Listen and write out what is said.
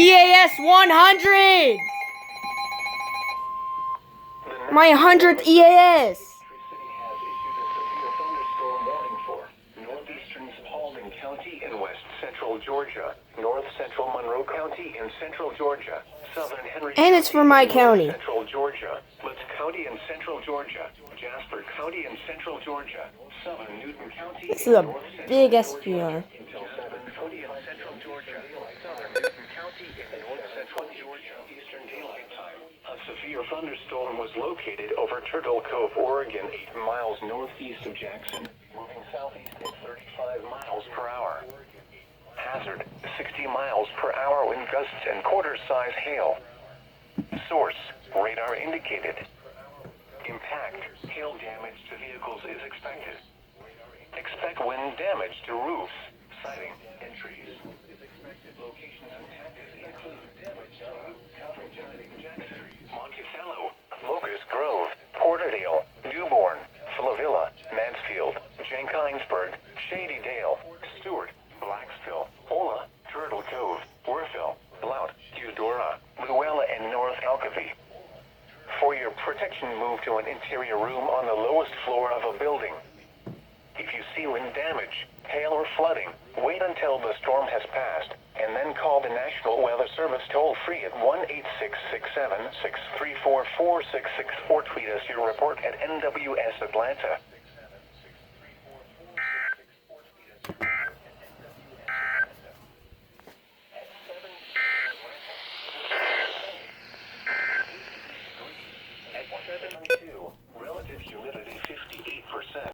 EAS 100! My 100th EAS! County in west central Georgia, north central Monroe County in central Georgia, southern Henry And it's for my county. Central Georgia, Litz County in central Georgia, Jasper County in central Georgia, southern Newton County. This is a big SPR. Until 7 County in central Georgia, southern Newton County in north central Georgia, Eastern Daylight Time. A severe thunderstorm was located over Turtle Cove, Oregon, 8 miles northeast of Jackson, moving southeast at 35 miles per hour. Hazard, 60 miles per hour wind gusts and quarter-size hail. Source, radar indicated. Impact, hail damage to vehicles is expected. Expect wind damage to roofs, siding, and trees. Locations and tactics include damage to coverage in Jackson, Monticello, Locust Grove, Porterdale, Dearborn, Flavilla, Mansfield, Jenkinsburg, Shady Dale, Stewart, Blacksville, Ola, Turtle Cove, Warville, Blount, Eudora, Luella, and North Alcovy. For your protection, move to an interior room on the lowest floor of a building. If you see wind damage, hail, or flooding, wait until the storm has passed, and then call the National Weather Service toll-free at 1-866-7-634-4664 or tweet us your report at NWS Atlanta.